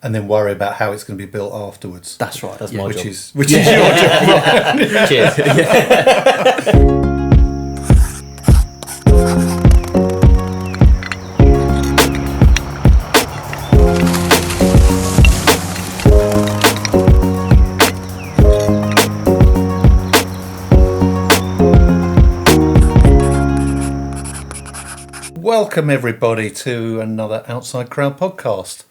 and then worry about how it's going to be built afterwards. That's right. That's my job. Which is your job. Cheers. Welcome everybody to another Outside Crowd podcast,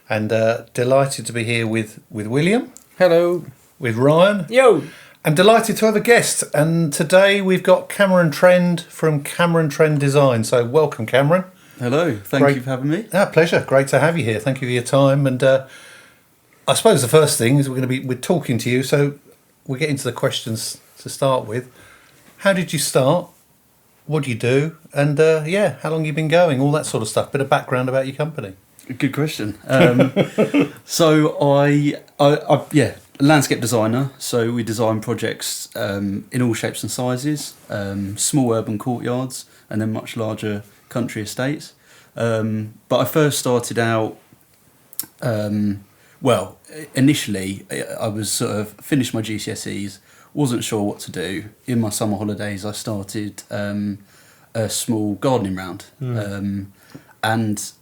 and delighted to be here with William. Hello. With Ryan. Yo. And delighted to have a guest. And today we've got Cameron Trend from Cameron Trend Design. So welcome, Cameron. Hello. Thank you for having me. Pleasure. Great to have you here. Thank you for your time. And I suppose the first thing is we're talking to you. So we'll get into the questions to start with. How did you start? What do you do? And how long you been going? All that sort of stuff. Bit of background about your company. Good question. So I landscape designer. So we design projects in all shapes and sizes, small urban courtyards, and then much larger country estates. But I first started out. Initially I was sort of finished my GCSEs. Wasn't sure what to do. In my summer holidays, I started a small gardening round and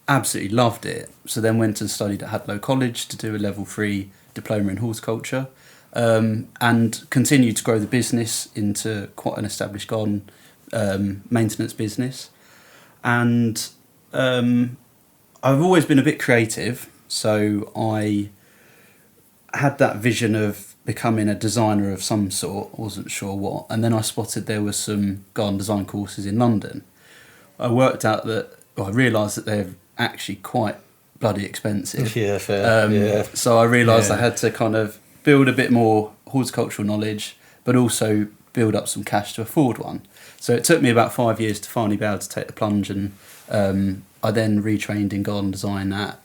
absolutely loved it. So then went and studied at Hadlow College to do a level 3 diploma in horticulture and continued to grow the business into quite an established garden maintenance business. And I've always been a bit creative, so I had that vision of becoming a designer of some sort, wasn't sure what, and then I spotted there was some garden design courses in London. I realised that they're actually quite bloody expensive. Yeah, fair. So I realised I had to kind of build a bit more horticultural knowledge, but also build up some cash to afford one. So it took me about 5 years to finally be able to take the plunge, and I then retrained in garden design at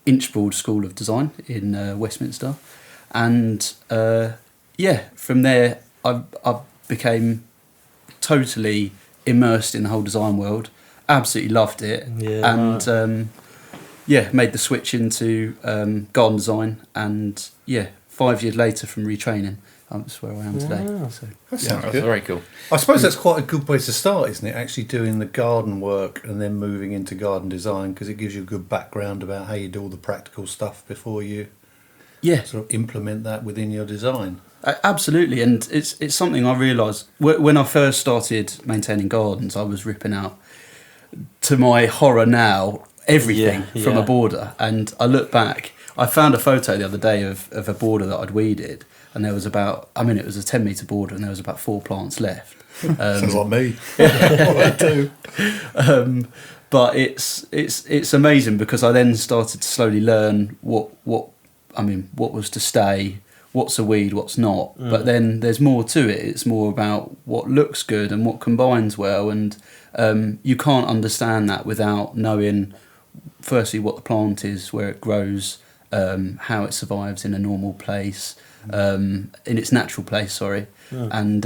Inchbald School of Design in Westminster. And from there I became totally immersed in the whole design world. Absolutely loved it. And made the switch into garden design. And 5 years later from retraining, that's where I am today. So that sounds good. Very cool. I suppose that's quite a good way to start, isn't it? Actually doing the garden work and then moving into garden design, because it gives you a good background about how you do all the practical stuff before you sort of implement that within your design. Absolutely, and it's something I realised when I first started maintaining gardens. I was ripping out, to my horror now, everything from a border. And I look back, I found a photo the other day of a border that I'd weeded, and there was it was a 10 metre border, and there was about 4 plants left. Sounds like me. What I do. But it's amazing, because I then started to slowly learn what was to stay, what's a weed, what's not. But then there's more to it. It's more about what looks good and what combines well. And you can't understand that without knowing, firstly, what the plant is, where it grows, how it survives in a normal place, in its natural place, And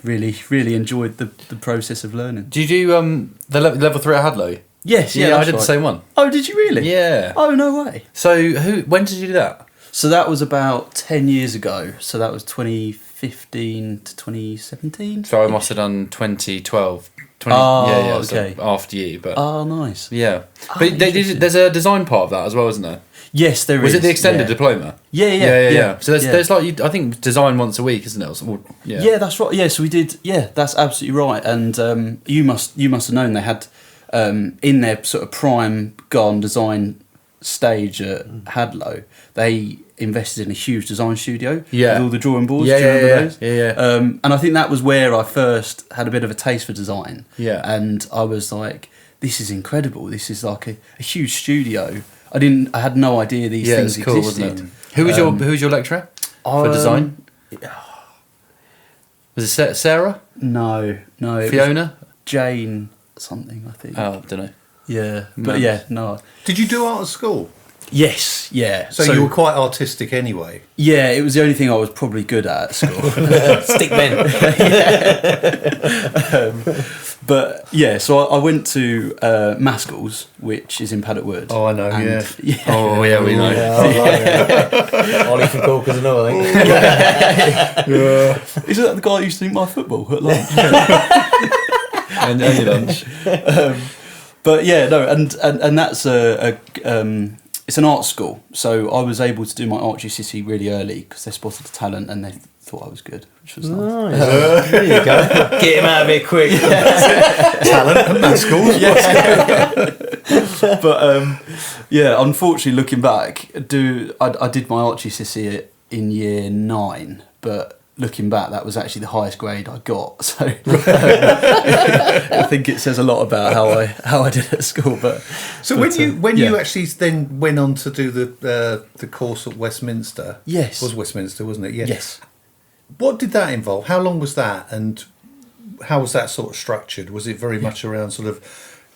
really, really enjoyed the process of learning. Did you do the level 3 at Hadlow? Yes, I did the same one. Oh, did you really? Yeah. Oh, no way. So when did you do that? So that was about 10 years ago. So that was 2015 to 2017. So I must have done 2012. Okay. So after you, but oh, nice. Yeah, but there's a design part of that as well, isn't there? Yes, there is. Was it the extended diploma? Yeah. So there's like, I think design once a week, isn't it? Yeah, that's right. Yeah, so we did. Yeah, that's absolutely right. And you must have known they had in their sort of prime garden design stage at Hadlow, they invested in a huge design studio with all the drawing boards. Do you remember those? Yeah. And I think that was where I first had a bit of a taste for design. Yeah. And I was like, this is incredible. This is like a huge studio. I had no idea these things cool, existed. wasn't it? Who was your lecturer for design? Was it Sarah? No. Fiona? Jane something, I think. Oh, I don't know. Yeah, but no. Did you do art at school? Yes, yeah. So you were quite artistic anyway. Yeah, it was the only thing I was probably good at school. Stick men. But yeah, so I went to Maskell's, which is in Paddock Wood. Oh, I know, and, yeah. Oh yeah, we know. Ollie from Corkers and all, I think. Isn't that the guy who used to eat my football at lunch? And your lunch. But yeah, no, and that's it's an art school, so I was able to do my art GCSE really early because they spotted the talent and they thought I was good, which was nice. There you go. Get him out of here quick. Talent at Maskell's. But yeah, unfortunately, looking back, I did my art GCSE in year 9, but looking back, that was actually the highest grade I got. So I think it says a lot about how I did at school. But So when you actually then went on to do the course at Westminster, Yes. it was Westminster, wasn't it? Yeah. yes. What did that involve? How long was that, and how was that sort of structured? Was it very much around sort of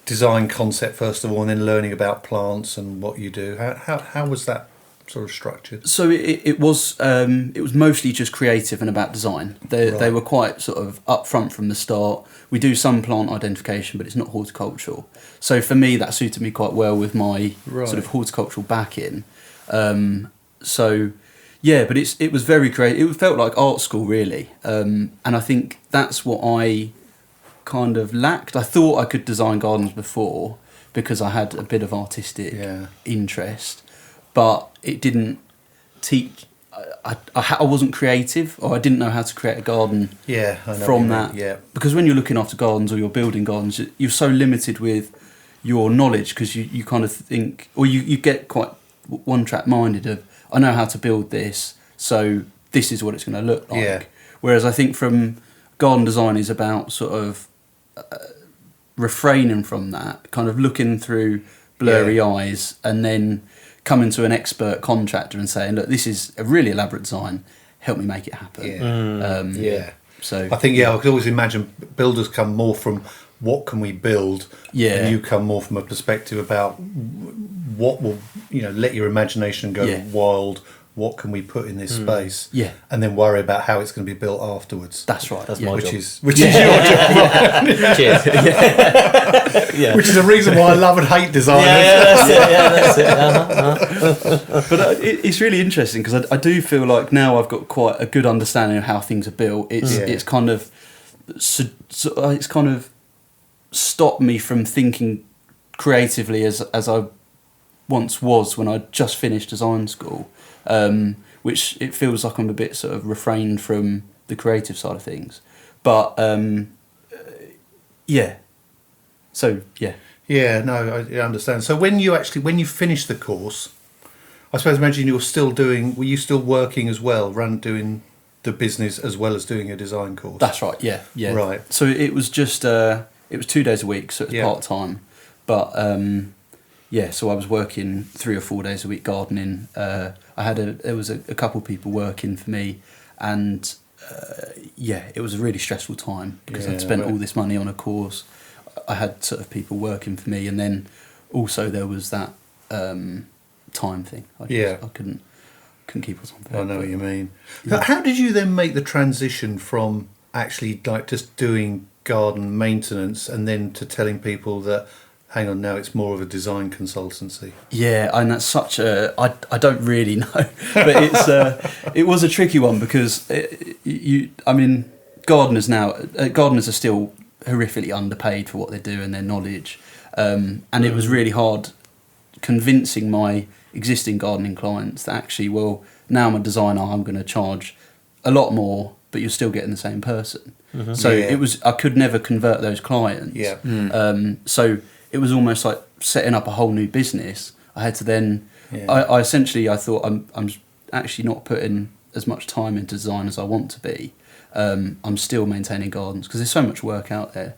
design concept first of all, and then learning about plants and what you do? How was that sort of structured? So it was mostly just creative and about design. They Right. were quite sort of upfront from the start. We do some plant identification, but it's not horticultural. So for me, that suited me quite well with my Right. sort of horticultural back-in. So yeah, but it was very creative. It felt like art school really, and I think that's what I kind of lacked. I thought I could design gardens before because I had a bit of artistic interest, but it didn't teach. I wasn't creative, or I didn't know how to create a garden. Yeah, I know what from you that. mean, yeah. Because when you're looking after gardens or you're building gardens, you're so limited with your knowledge because you kind of think, or you get quite one-track minded of, I know how to build this, so this is what it's going to look like. Yeah. Whereas I think from garden design is about sort of refraining from that, kind of looking through blurry eyes and then coming to an expert contractor and saying, look, this is a really elaborate design, help me make it happen. Yeah. So I think, I could always imagine builders come more from what can we build, Yeah. and you come more from a perspective about what will, let your imagination go Yeah. wild. What can we put in this space? Yeah. And then worry about how it's going to be built afterwards. that's right. That's yeah. my which job. is your job. Cheers. Yeah. Which is the reason why I love and hate designers. That's it. Uh-huh. But it's really interesting because I do feel like now I've got quite a good understanding of how things are built. It's kind of it's kind of stopped me from thinking creatively as I once was when I just finished design school, which it feels like I'm a bit sort of refrained from the creative side of things. But yeah, so yeah. Yeah, no, I understand. So when you finished the course, I suppose imagine were you still working as well, doing the business as well as doing a design course? That's right. Yeah. Right. So it was just it was 2 days a week, so it was part time. But so I was working 3 or 4 days a week gardening. There was a couple of people working for me, and it was a really stressful time because I'd spent all this money on a course. I had sort of people working for me, and then also there was that time thing. I couldn't keep on top of it. I know what you mean. But how did you then make the transition from actually like just doing garden maintenance and then to telling people that, hang on, now it's more of a design consultancy? Yeah, and that's such a I don't really know, but it was a tricky one because gardeners are still horrifically underpaid for what they do and their knowledge, and it was really hard convincing my existing gardening clients that actually, well, now I'm a designer, I'm going to charge a lot more, but you're still getting the same person. Mm-hmm. So I could never convert those clients. Yeah. So it was almost like setting up a whole new business. I had to then, I thought I'm actually not putting as much time into design as I want to be. I'm still maintaining gardens because there's so much work out there.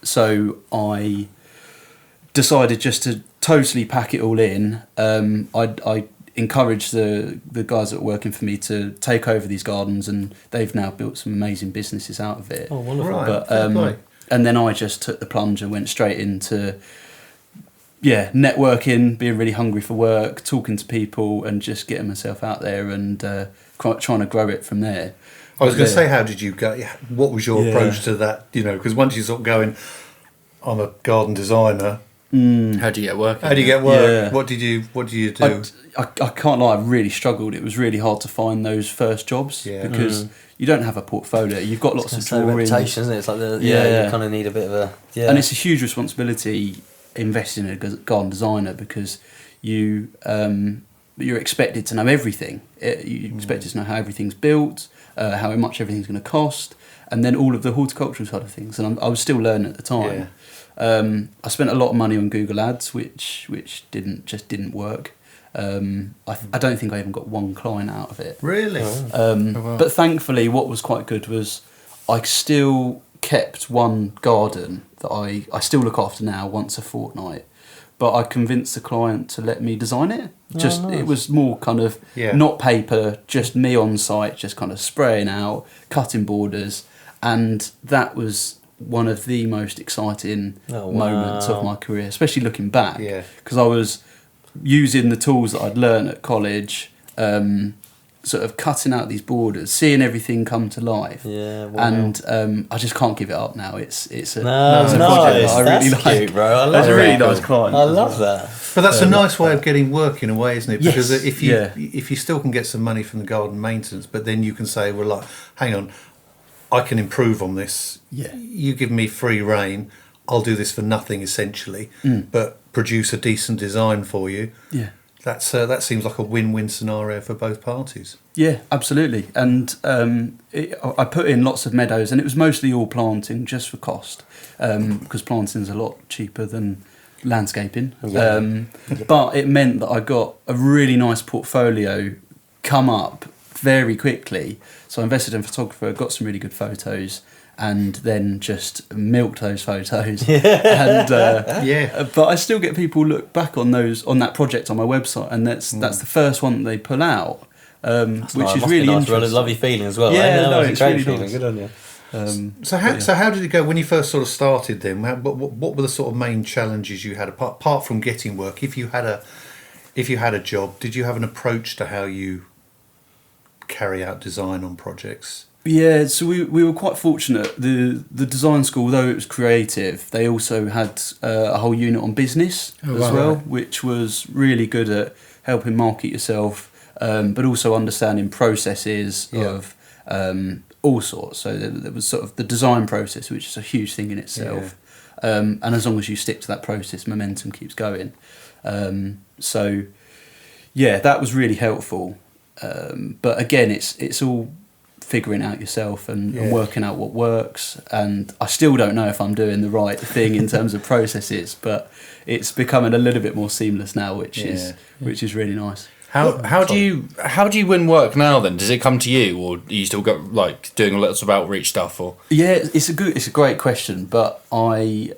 So I decided just to totally pack it all in. I encouraged the guys that were working for me to take over these gardens, and they've now built some amazing businesses out of it. Oh, wonderful. Right. But fair play. and then I just took the plunge and went straight into networking, being really hungry for work, talking to people, and just getting myself out there and trying to grow it from there. I was going to say, how did you go? What was your approach to that? You know, because once you sort of going, I'm a garden designer. How do you get work? How do you get work? Yeah. What did you do? I can't lie, I really struggled. It was really hard to find those first jobs because you don't have a portfolio. You've got lots of drawings. Reputation, isn't it? It's like you kind of need a bit of a and it's a huge responsibility investing in a garden designer because you're expected to know everything. You're expected to know how everything's built, how much everything's going to cost, and then all of the horticultural side of things. And I was still learning at the time. I spent a lot of money on Google Ads, which didn't work. I don't think I even got one client out of it. Really? But thankfully, what was quite good was I still kept one garden that I still look after now once a fortnight. But I convinced the client to let me design it. Nice. It was more kind of not paper, just me on site, just kind of spraying out, cutting borders, and that was one of the most exciting moments of my career, especially looking back, because I was using the tools that I'd learned at college, sort of cutting out these borders, seeing everything come to life, and I just can't give it up now. It's a project that I really like. Cute, bro. I love That's that. a really nice client. I love that. But that's a nice way of getting work in a way, isn't it? Because Yes. if you still can get some money from the garden maintenance, but then you can say, well, like, hang on, I can improve on this. Yeah. You give me free rein, I'll do this for nothing essentially, but produce a decent design for you. Yeah. That seems like a win-win scenario for both parties. Yeah, absolutely. And I put in lots of meadows, and it was mostly all planting just for cost, because planting's a lot cheaper than landscaping. But it meant that I got a really nice portfolio come up very quickly. So I invested in a photographer, got some really good photos, and then just milked those photos. But I still get people look back on that project on my website, and that's the first one that they pull out, which is really nice, interesting. lovely feeling as well. Yeah, no, it's a great really feeling. nice. Good on you. So how did it go when you first sort of started then? What were the sort of main challenges you had apart from getting work? If you had a job, did you have an approach to how you carry out design on projects? Yeah, so we were quite fortunate. The design school, though it was creative, they also had a whole unit on business as well, which was really good at helping market yourself, but also understanding processes of all sorts. So there was sort of the design process, which is a huge thing in itself. And as long as you stick to that process, momentum keeps going. So yeah, that was really helpful. But again, it's all figuring out yourself and working out what works, and I still don't know if I'm doing the right thing in terms of processes, but it's becoming a little bit more seamless now, which is really nice. How do you win work now then? Does it come to you, or do you still got like doing lots of outreach stuff? Or It's a great question, but I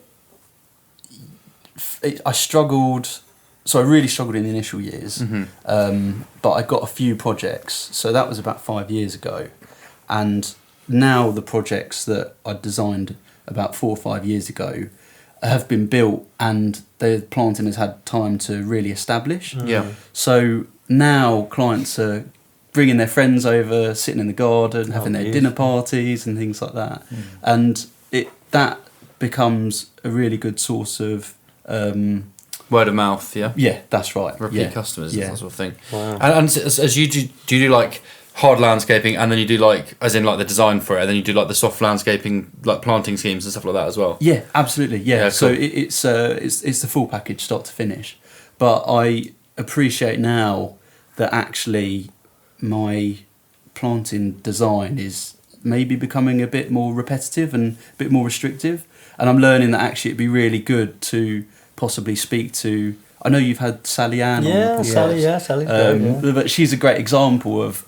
struggled. So I really struggled in the initial years, but I got a few projects. So that was about 5 years ago. And now the projects that I designed about 4 or 5 years ago have been built, and the planting has had time to really establish. So now clients are bringing their friends over, sitting in the garden, having their dinner parties and things like that. And that becomes a really good source of... word of mouth, Yeah, that's right. Repeat customers, that sort of thing. Wow. And as you do you do like hard landscaping, and then you do like, as in like the design for it, and then you do like the soft landscaping, like planting schemes and stuff like that as well? Yeah, absolutely. Yeah, so cool. it's the full package, start to finish. But I appreciate now that actually my planting design is maybe becoming a bit more repetitive and a bit more restrictive, and I'm learning that actually it'd be really good to possibly speak to... I know you've had Sally Ann on the podcast. Sally. But she's a great example of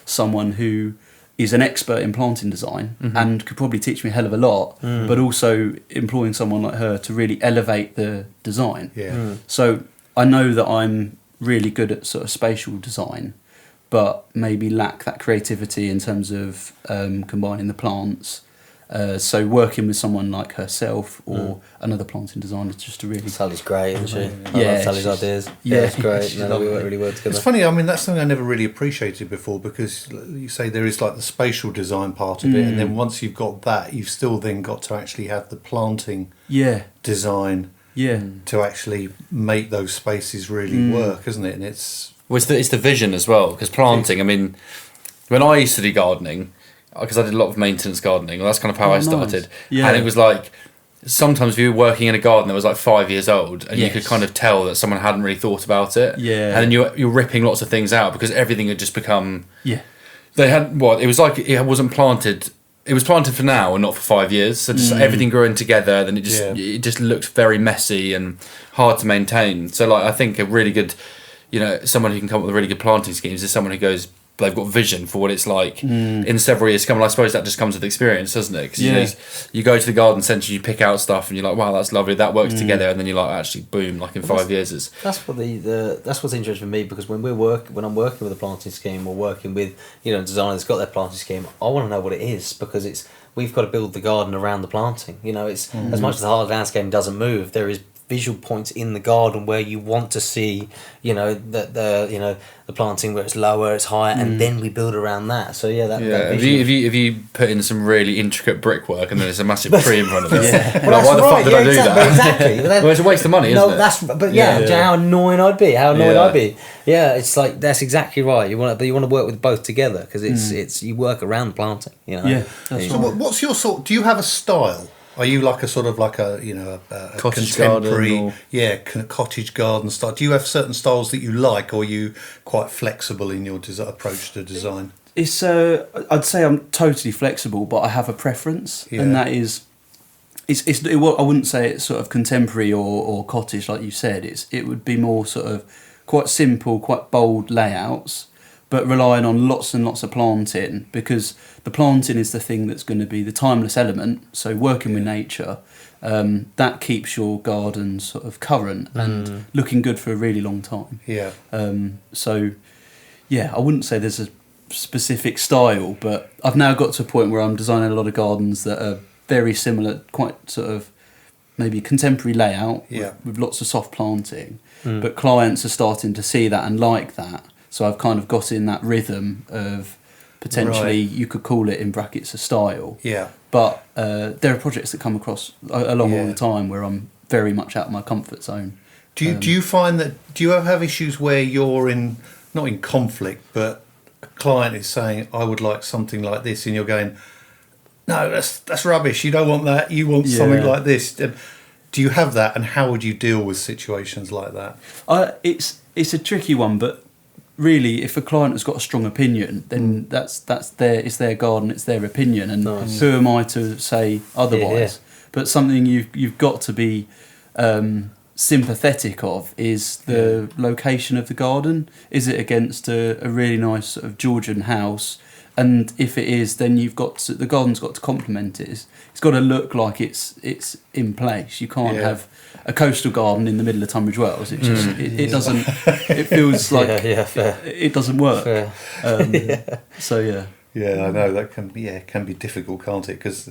someone who is an expert in planting design and could probably teach me a hell of a lot, but also employing someone like her to really elevate the design. So I know that I'm really good at sort of spatial design, but maybe lack that creativity in terms of combining the plants So working with someone like herself or another planting designer is just a really... Sally's great, isn't she? Yeah, I love Sally's ideas. yeah, It's great. she's No, we lovely. work really well together. It's funny. I mean, that's something I never really appreciated before, because you say there is like the spatial design part of it, and then once you've got that, you've still then got to actually have the planting Yeah, design yeah. to actually make those spaces really work, isn't it? And it's Well, it's the vision as well, because planting, I mean, when I used to do gardening, because I did a lot of maintenance gardening, well, that's kind of how I nice. started. Yeah. And it was like, sometimes we were working in a garden that was like 5 years old, and you Yes. could kind of tell that someone hadn't really thought about it. Yeah. And then you're ripping lots of things out because everything had just become... Yeah. They had, it was like it wasn't planted... It was planted for now and not for 5 years. So just everything growing together, then it just looked very messy and hard to maintain. So like I think a really good, someone who can come up with really good planting schemes is someone who goes, they've got vision for what it's like in several years to come. And I suppose that just comes with experience, doesn't it? Because you go to the garden centre, you pick out stuff, and you're like, wow, that's lovely, that works together, and then you're like, actually, boom, like in 5 years, it's... That's what that's what's interesting for me, because when I'm working with a planting scheme or working with a designer that's got their planting scheme, I want to know what it is, because we've got to build the garden around the planting. It's as much as the hard landscaping doesn't move, there is visual points in the garden where you want to see the planting where it's lower, it's higher, and then we build around that. So that If vision. you put in some really intricate brickwork and then there's a massive tree in front of it, Well, like, why the fuck did I do exactly, that? Exactly. Well, it's a waste of money, isn't it? Do you know how annoying I'd be? How annoyed Yeah. I'd be. Yeah, it's like that's exactly right. You want to work with both together, because it's you work around the planting. Yeah, that's so. What's your sort? Do you have a style? Are you like a sort of like a Cottage contemporary, garden cottage garden style? Do you have certain styles that you like, or are you quite flexible in your approach to design? It's I'd say I'm totally flexible, but I have a preference, and that is, I wouldn't say it's sort of contemporary or cottage like you said. It would be more sort of quite simple, quite bold layouts, but relying on lots and lots of planting, because the planting is the thing that's going to be the timeless element. So working with nature, that keeps your garden sort of current and looking good for a really long time. Yeah. I wouldn't say there's a specific style, but I've now got to a point where I'm designing a lot of gardens that are very similar, quite sort of maybe contemporary layout with lots of soft planting, but clients are starting to see that and like that. So I've kind of got in that rhythm of potentially, you could call it in brackets a style. Yeah. But there are projects that come across along all the time where I'm very much out of my comfort zone. Do you find that, do you ever have issues where you're not in conflict, but a client is saying, I would like something like this, and you're going, no, that's rubbish, you don't want that, you want something like this? Do you have that, and how would you deal with situations like that? It's a tricky one, but really, if a client has got a strong opinion, then it's their garden, it's their opinion, and who am I to say otherwise? But something you've got to be sympathetic of is the location of the garden. Is it against a really nice sort of Georgian house? And if it is, then the garden's got to complement it. It's got to look like it's in place. You can't have a coastal garden in the middle of Tunbridge Wells. It just it doesn't. It feels like it doesn't work. So yeah. Yeah, I know that can be difficult, can't it? Because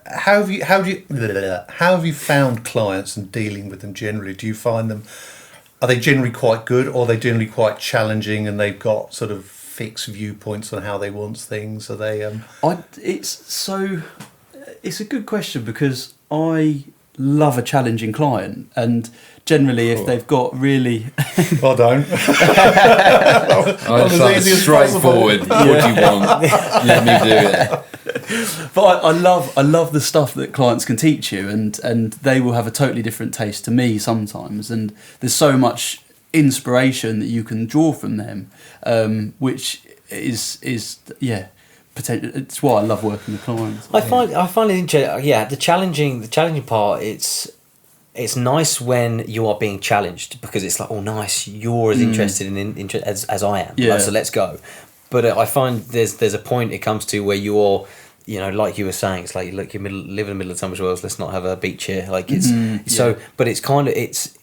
how have you found clients and dealing with them generally? Do you find them, are they generally quite good, or are they generally quite challenging, and they've got sort of fixed viewpoints on how they want things? Are they? It's a good question, because I love a challenging client, and generally if they've got really I don't. I'm straightforward. What do you want? Let me do it. But I love the stuff that clients can teach you, and they will have a totally different taste to me sometimes, and there's so much inspiration that you can draw from them, which is potential. It's why I love working with clients. I find it interesting. Yeah, the challenging part. It's nice when you are being challenged, because it's like, oh, nice, you're as interested in as I am. Yeah. Like, so let's go. But I find there's a point it comes to where you're, like you were saying, it's like, look, you live in the middle of Tunbridge Wells. Let's not have a beach here. Like it's but it's kind of it's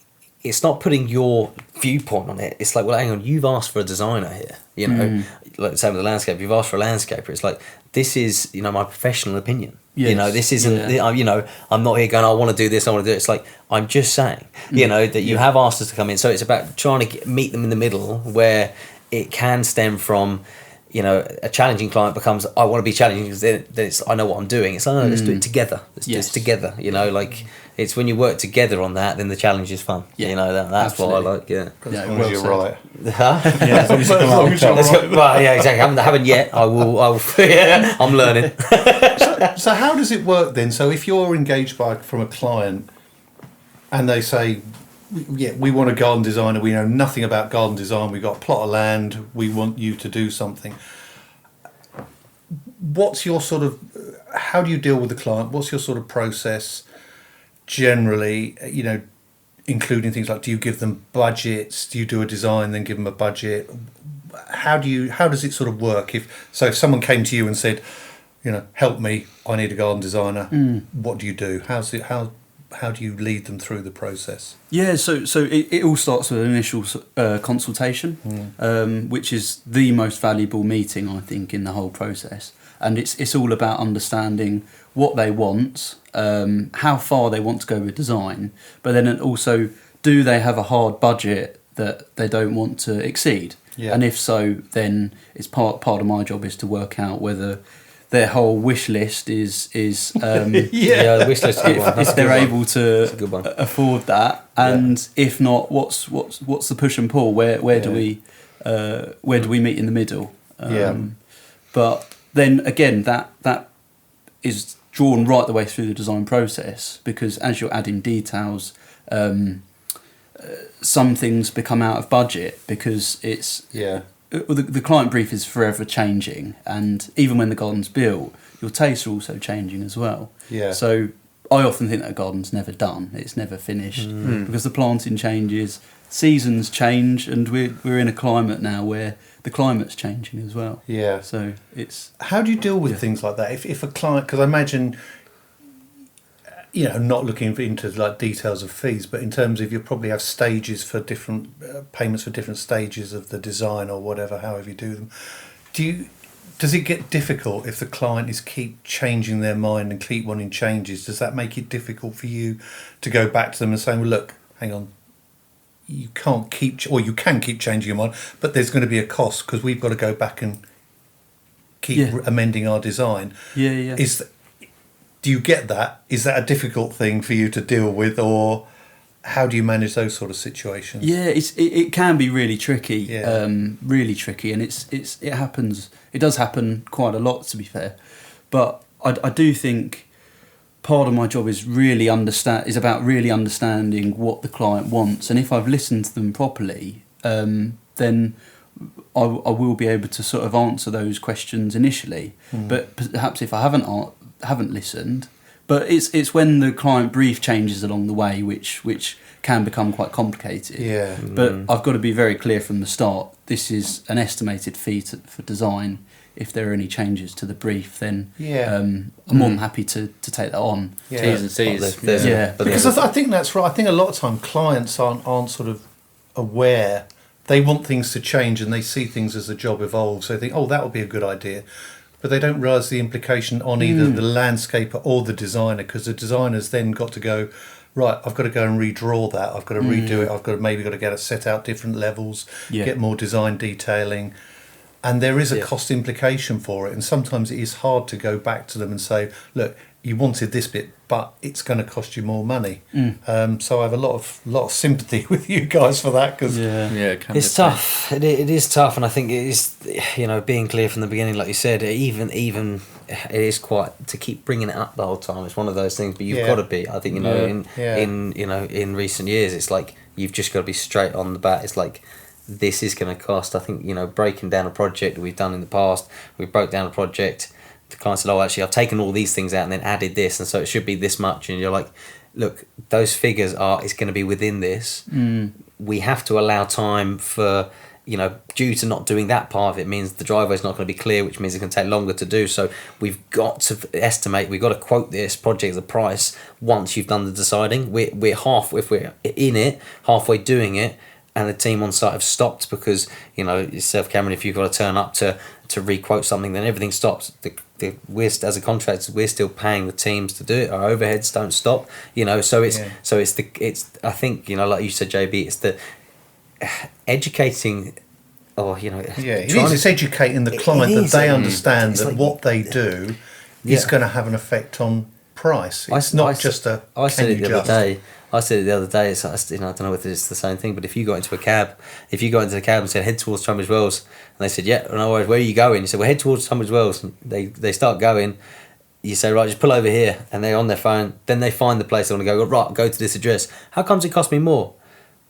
it's not putting your viewpoint on it. It's like, well, hang on, you've asked for a designer here. You know, like say with the landscape, you've asked for a landscaper. It's like, this is, you know, my professional opinion. Yes. You know, this isn't, you know, I'm not here going, I want to do this, I want to do it. It's like, I'm just saying, you know, that you have asked us to come in. So it's about trying to meet them in the middle where it can stem from, you know, a challenging client becomes, I want to be challenging because then it's, I know what I'm doing. It's like, no, let's do it together. Let's do this together. You know, like, it's when you work together on that, then the challenge is fun. Yeah. You know, that's what I like, As long as you're right. Huh? Yeah, as long as you're right. Well, yeah, exactly. I haven't yet. I will. Yeah, I'm learning. So how does it work then? So if you're engaged from a client and they say, yeah, we want a garden designer, we know nothing about garden design, we've got a plot of land, we want you to do something. What's your sort of, how do you deal with the client? What's your sort of process generally, you know, including things like, do you give them budgets? Do you do a design, then give them a budget? How does it sort of work? If someone came to you and said, you know, help me, I need a garden designer, what do you do? How do you lead them through the process? Yeah, so it all starts with an initial consultation, which is the most valuable meeting, I think, in the whole process. And it's all about understanding what they want, how far they want to go with design, but then also, do they have a hard budget that they don't want to exceed? Yeah. And if so, then it's part of my job is to work out whether their whole wish list is The wish list. if they're able to a good one. afford that, and if not, what's the push and pull? Where do we meet in the middle? But then again, that is drawn right the way through the design process, because as you're adding details, some things become out of budget because it's the client brief is forever changing, and even when the garden's built, your tastes are also changing as well. Yeah. So I often think that a garden's never done; it's never finished because the planting changes, seasons change, and we're in a climate now where the climate's changing as well. Yeah. So it's how do you deal with things like that? If a client, because I imagine, you know, not looking into like details of fees, but in terms of you probably have stages for different payments for different stages of the design or whatever, however you do them. Does it get difficult if the client is keep changing their mind and keep wanting changes? Does that make it difficult for you to go back to them and say, well, look, hang on, you can't keep, or you can keep changing your mind, but there's going to be a cost because we've got to go back and keep amending our design. Yeah. Do you get that? Is that a difficult thing for you to deal with, or how do you manage those sort of situations? Yeah, it can be really tricky. Yeah. Really tricky, and it happens. It does happen quite a lot, to be fair. But I do think part of my job is about really understanding what the client wants, and if I've listened to them properly, then I will be able to sort of answer those questions initially. But perhaps if I haven't listened, but it's when the client brief changes along the way which can become quite complicated. Yeah. But I've got to be very clear from the start. This is an estimated fee for design. If there are any changes to the brief, then I'm more than happy to take that on. Yeah. T's and C's. Because I think that's right. I think a lot of time clients aren't sort of aware. They want things to change and they see things as the job evolves. So they think, oh, that would be a good idea. But they don't realise the implication on either the landscaper or the designer, because the designer's then got to go, right, I've got to go and redraw that. I've got to redo it. I've got to get it set out different levels, get more design detailing. And there is a cost implication for it. And sometimes it is hard to go back to them and say, look, you wanted this bit, but it's going to cost you more money. So I have a lot of sympathy with you guys for that, because it can it's tough. It is tough, and I think it is, you know, being clear from the beginning, like you said, even it is quite to keep bringing it up the whole time. It's one of those things, but you've got to be. I think in recent years, it's like you've just got to be straight on the bat. It's like, this is going to cost. I think, you know, breaking down a project that we've done in the past, we broke down a project. The client said, oh, actually, I've taken all these things out and then added this, and so it should be this much. And you're like, look, those figures it's going to be within this. We have to allow time for due to not doing that part of it means the driveway's not going to be clear, which means it's going to take longer to do. So we've got to estimate, we've got to quote this project as a price once you've done the deciding. We're if we're in it, halfway doing it, and the team on site have stopped because, yourself, Cameron, if you've got to turn up to re-quote something, then everything stops. We're, as a contractor, we're still paying the teams to do it. Our overheads don't stop, so it's I think, like you said, JB, it's the educating, it's educating the client that they understand that what they do is going to have an effect on price. It's not just a. I said it the other day. It's, I don't know whether it's the same thing, but if you got into the cab and said head towards Tunbridge Wells, and they said, yeah, no worries, where are you going? You said, well, head towards Tunbridge Wells. And they start going. You say, right, just pull over here, and they're on their phone. Then they find the place they want to go. Right, go to this address. How comes it cost me more?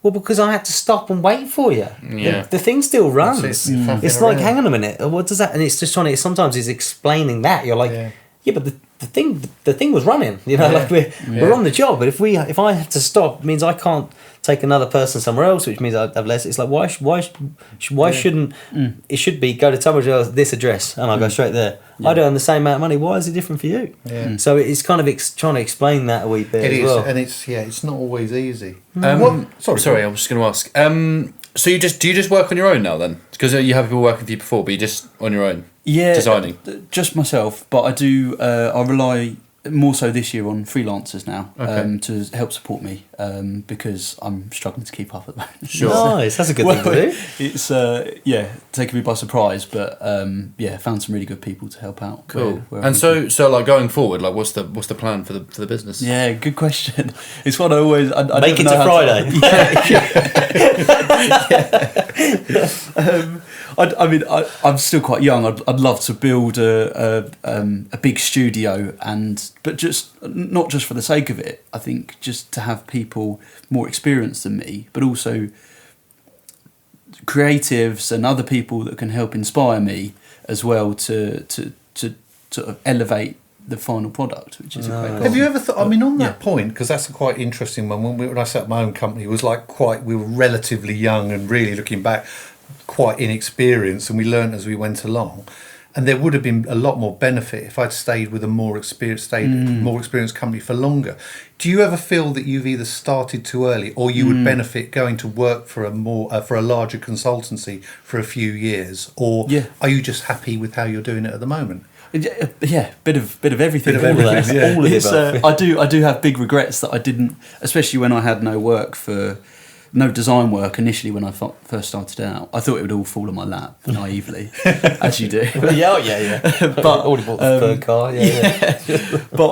Well, because I had to stop and wait for you. Yeah. The thing still runs. It's like, around. hang on a minute, what does that? And it's just sometimes it's explaining that. You're like, yeah, but the thing was running. Like we're on the job. But if I have to stop, it means I can't take another person somewhere else, which means I have less. It's like, why shouldn't it should be go to Tunbridge Wells, this address, and I go straight there. I do earn the same amount of money. Why is it different for you? So it's kind of trying to explain that a wee bit. It as is, well. and it's not always easy. Sorry, I was just going to ask. So do you just work on your own now then? Because you have people working for you before, but you're just on your own. Yeah, designing. Just myself, but I do. I rely more so this year on freelancers now to help support me because I'm struggling to keep up at the moment. Sure. Nice, that's a good thing to do. It's taking me by surprise, but found some really good people to help out. Cool. And so like going forward, like what's the plan for the business? Yeah, good question. It's what I always I make it to Friday. I'm still quite young. I'd love to build a big studio, but just not just for the sake of it. I think just to have people more experienced than me, but also creatives and other people that can help inspire me as well to sort of elevate the final product, which is a great goal. Have you ever thought? I mean, on that point, because that's a quite interesting one. When I set up my own company, it was we were relatively young and really looking back, quite inexperienced, and we learned as we went along. And there would have been a lot more benefit if I'd stayed with a more experienced company for longer. Do you ever feel that you've either started too early, or you would benefit going to work for a larger consultancy for a few years, or are you just happy with how you're doing it at the moment? Yeah, bit of everything. All of the above. I do have big regrets that I didn't, especially when I had no design work initially when I first started out. I thought it would all fall on my lap naively, as you do. Yeah. But already bought the third car. Yeah. But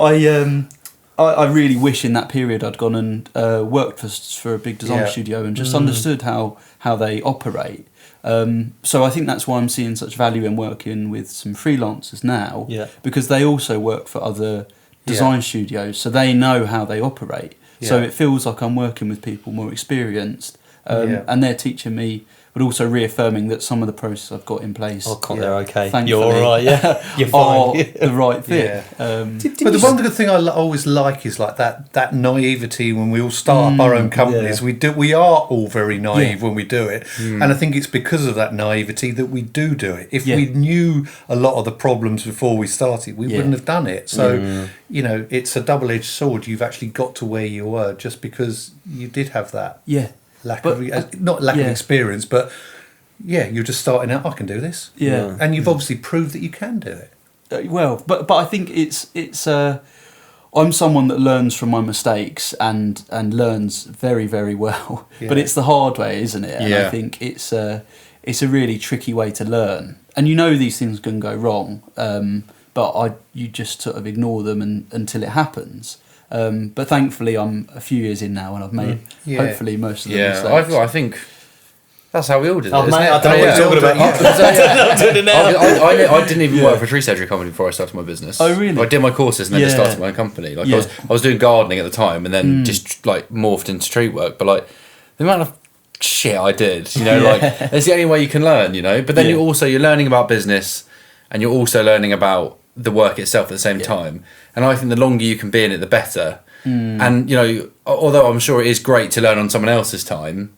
I really wish in that period I'd gone and worked for a big design studio and just understood how they operate. So I think that's why I'm seeing such value in working with some freelancers now, because they also work for other design studios, so they know how they operate. So it feels like I'm working with people more experienced, and they're teaching me, but also reaffirming that some of the process I've got in place. They're okay. Thankfully, You're all right. Yeah, you're fine. The right fit. But the one good thing I always like is like that naivety when we all start up our own companies. We are all very naive when we do it, and I think it's because of that naivety that we do it. If we knew a lot of the problems before we started, we wouldn't have done it. So it's a double-edged sword. You've actually got to where you were just because you did have that. Not lack of experience, but you're just starting out. I can do this. And you've obviously proved that you can do it. But I think it's I'm someone that learns from my mistakes and learns very, very well. But it's the hard way, isn't it? And I think it's a really tricky way to learn. And these things can go wrong, but you just sort of ignore them until it happens. But thankfully, I'm a few years in now, and I've made hopefully most of the mistakes. I think that's how we all did it. I don't know what you're talking about. I didn't even work for a tree surgery company before I started my business. Oh, really? I did my courses and then just started my own company. Like I was doing gardening at the time, and then just like morphed into street work. But like the amount of shit I did, like it's the only way you can learn, But then you're learning about business, and you're also learning about the work itself at the same time. And I think the longer you can be in it, the better. And although I'm sure it is great to learn on someone else's time,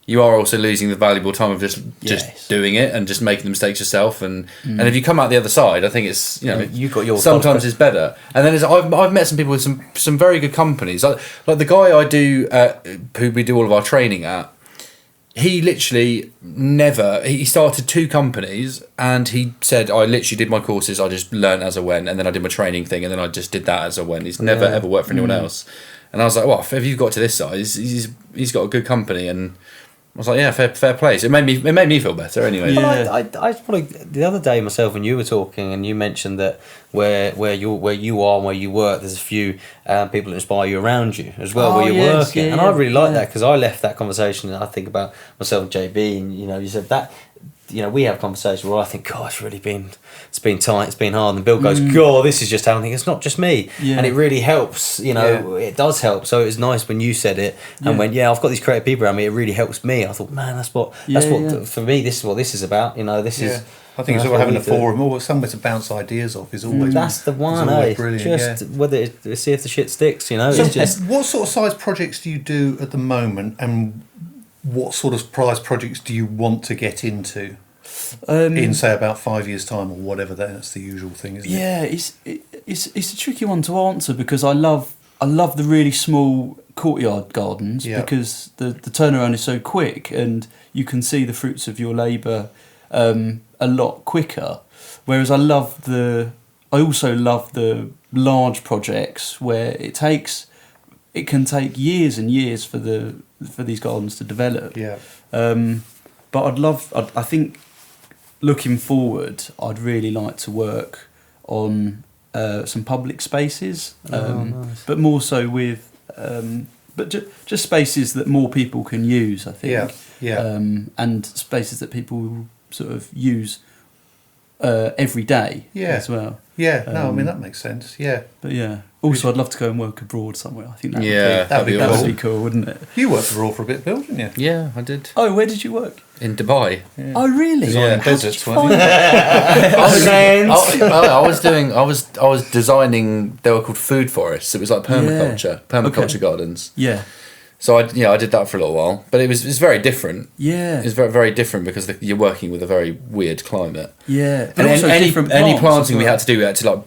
you are also losing the valuable time of just Yes. doing it and just making the mistakes yourself. And if you come out the other side, I think it's, You've got your sometimes it's better. And then I've met some people with some very good companies, like the guy I do who we do all of our training at. He literally he started 2 companies, and he said, I literally did my courses, I just learned as I went, and then I did my training thing, and then I just did that as I went. He's never ever worked for anyone else. And I was like, well, if you've got to this size, he's got a good company. And I was like, yeah, fair play. So it made me feel better anyway. Yeah. Well, I probably the other day myself when you were talking and you mentioned that where you are and where you work, there's a few people that inspire you around you as well where you're working, and I really like that because I left that conversation and I think about myself and JB, and you said that we have conversations where I think, God, it's been tight, it's been hard, and Bill goes, God, this is just how I think. It's not just me, and it really helps. It does help. So it was nice when you said it, and when I've got these creative people around me, it really helps me. I thought, man, that's what for me. This is what this is about. This is. I think it's all having a forum or somewhere to bounce ideas off is always that's the one. Brilliant. Just whether see if the shit sticks. So it's just what sort of size projects do you do at the moment, and what sort of prize projects do you want to get into? In say about 5 years' time or whatever. That's the usual thing, isn't it? Yeah, it's a tricky one to answer because I love the really small courtyard gardens because the turnaround is so quick and you can see the fruits of your labour a lot quicker. Whereas I also love the large projects where it can take years and years for these gardens to develop. Yeah. But I think looking forward, I'd really like to work on some public spaces, nice. but more so with just spaces that more people can use. I think, and spaces that people sort of use every day as well. Yeah, no, I mean that makes sense. Yeah, but also I'd love to go and work abroad somewhere. I think that'd be cool, wouldn't it? You worked abroad for a bit, Bill, didn't you? Yeah, I did. Oh, where did you work? In Dubai. Yeah. Oh, really? Designing How did deserts, you weren't find that? I was designing. They were called food forests. It was like permaculture gardens. Yeah. So I did that for a little while, but it's very different. Yeah, it's very very different because you're working with a very weird climate. Yeah, and also any planting we well. had to do, we had to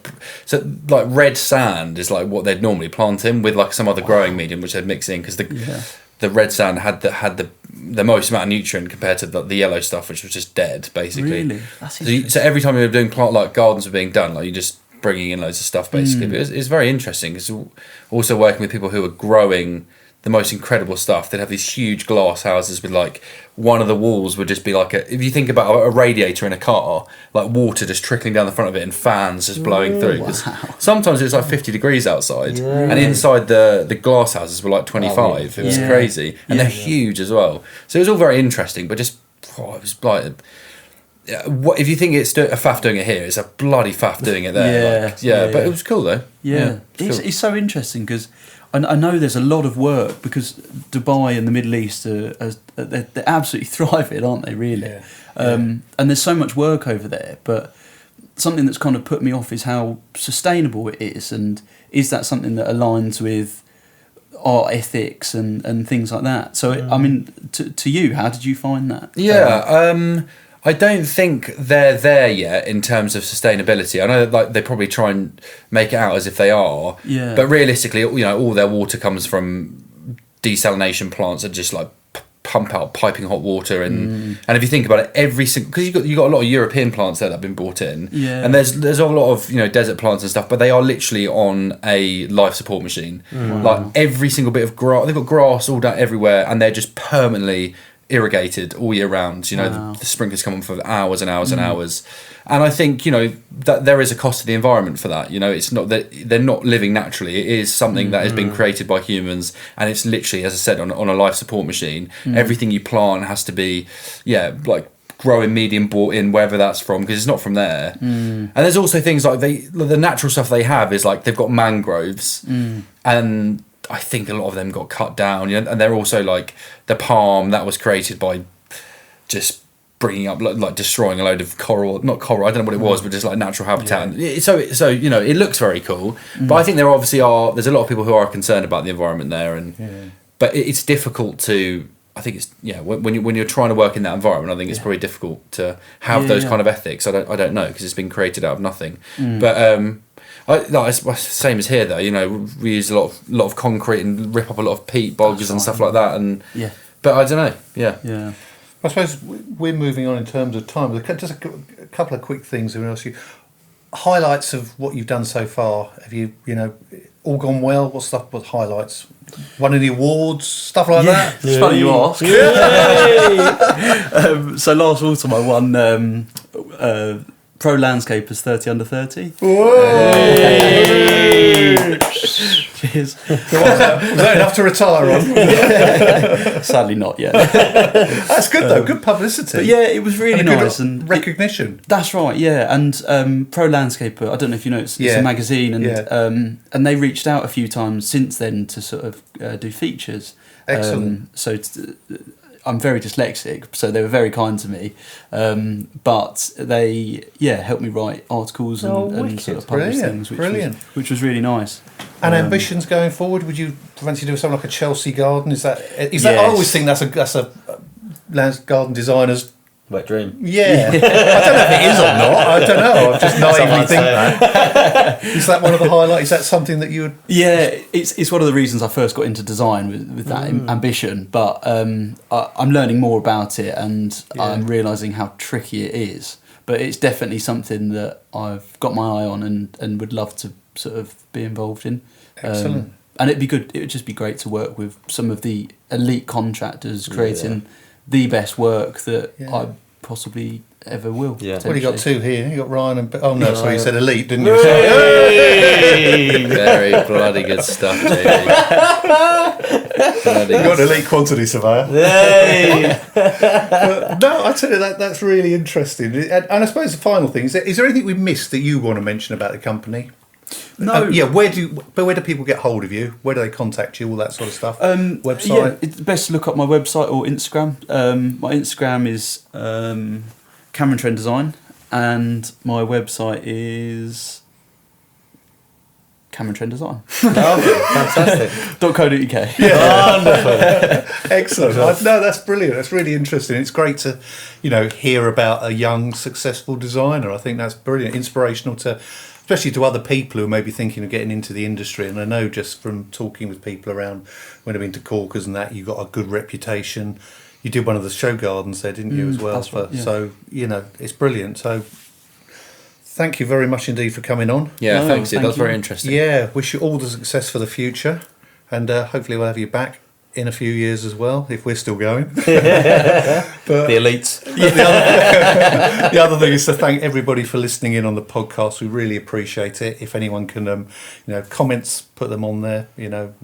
like red sand is like what they'd normally plant in with like some other growing medium which they'd mix in because the red sand had the most amount of nutrient compared to the yellow stuff which was just dead basically. Really, that's interesting. So every time we were doing gardens were being done, like you just bringing in loads of stuff basically. But it's very interesting because also working with people who are growing the most incredible stuff. They'd have these huge glass houses with like one of the walls would just be like if you think about a radiator in a car, like water just trickling down the front of it and fans just blowing through. Because sometimes it was like 50 degrees outside, and inside the glass houses were like 25. It was crazy, and they're huge as well. So it was all very interesting, but just it was like. What if you think it's a faff doing it here? It's a bloody faff doing it there. But it was cool though. Yeah, it's so interesting because I know there's a lot of work because Dubai and the Middle East they're absolutely thriving, aren't they? Really, and there's so much work over there. But something that's kind of put me off is how sustainable it is, and is that something that aligns with art ethics and things like that? So I mean, to you, how did you find that? I don't think they're there yet in terms of sustainability. I know that like they probably try and make it out as if they are. Yeah. But realistically, all their water comes from desalination plants that just like pump out piping hot water and if you think about it, every single because you got a lot of European plants there that have been brought in. Yeah. And there's a lot of desert plants and stuff, but they are literally on a life support machine. Like every single bit of grass, they've got grass all down everywhere, and they're just permanently irrigated all year round. The sprinklers come on for hours and hours and hours, and I think that there is a cost to the environment for that. It's not that they're not living naturally. It is something that has been created by humans, and it's literally, as I said, on a life support machine. Everything you plant has to be like growing medium bought in wherever that's from, because it's not from there. And there's also things like the natural stuff they have is like they've got mangroves, and I think a lot of them got cut down, and they're also like the palm that was created by just bringing up like destroying a load of not coral, I don't know what it was, but just like natural habitat. So it looks very cool, but I think there's a lot of people who are concerned about the environment there, but it's difficult to. I think it's when you're trying to work in that environment, I think it's probably difficult to have those kind of ethics. I don't know, because it's been created out of nothing. But it's same as here though. You know, we use a lot of concrete and rip up a lot of peat bogs and stuff like that. And but I don't know. Yeah. I suppose we're moving on in terms of time. Just a couple of quick things. I ask you highlights of what you've done so far. Have you all gone well? What highlights? Won any awards? Stuff like that? It's funny you ask. So last autumn I won Pro Landscapers 30 under 30. Cheers. Was that enough to retire on? Sadly not yet. That's good though, good publicity. But yeah, it was really nice. And recognition. That's right, yeah. And Pro Landscaper, I don't know if you know, it's a magazine, and they reached out a few times since then to sort of do features. Excellent. I'm very dyslexic, so they were very kind to me. But they, helped me write articles and sort of publish things, which was really nice. And ambitions going forward? Would you fancy doing something like a Chelsea garden? Is that? I always think that's a land garden designer's wet dream. Yeah. I don't know if it is or not. I don't know. I just naively think that. Is that one of the highlights? Is that something that you would... Yeah, it's one of the reasons I first got into design with that ambition. But I'm learning more about it, and I'm realising how tricky it is. But it's definitely something that I've got my eye on and would love to sort of be involved in. Excellent. And it'd be good. It would just be great to work with some of the elite contractors creating the best work that I possibly ever will. Yeah. Well, you got two here. You got Ryan and sorry, you said elite, didn't you? Very bloody good stuff, JB. You got an elite quantity surveyor. No, I tell you that's really interesting. And I suppose the final thing is there anything we missed that you want to mention about the company? No. Where do people get hold of you? Where do they contact you? All that sort of stuff. Website. Yeah, it's best to look up my website or Instagram. My Instagram is Cameron Trend Design, and my website is Cameron Trend Design. Fantastic. .co.uk. Yeah. Wonderful. Excellent. No, that's brilliant. That's really interesting. It's great to, hear about a young, successful designer. I think that's brilliant. Inspirational especially to other people who may be thinking of getting into the industry. And I know just from talking with people around when I've been to Corkers and that, you got a good reputation. You did one of the show gardens there, didn't you, as well? That's right, yeah. So, it's brilliant. So thank you very much indeed for coming on. Yeah, thanks. That was very interesting. Yeah, wish you all the success for the future. And hopefully we'll have you back in a few years as well, if we're still going. But the elites. The other thing is to thank everybody for listening in on the podcast. We really appreciate it. If anyone can, comments, put them on there. And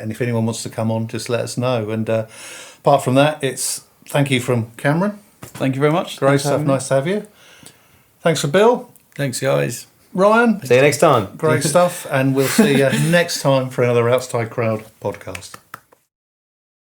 if anyone wants to come on, just let us know. And apart from that, it's thank you from Cameron. Thank you very much. Great stuff. Nice to have you. Thanks for Bill. Thanks, guys. Ryan. See you next time. Great stuff. And we'll see you next time for another Outside Crowd podcast.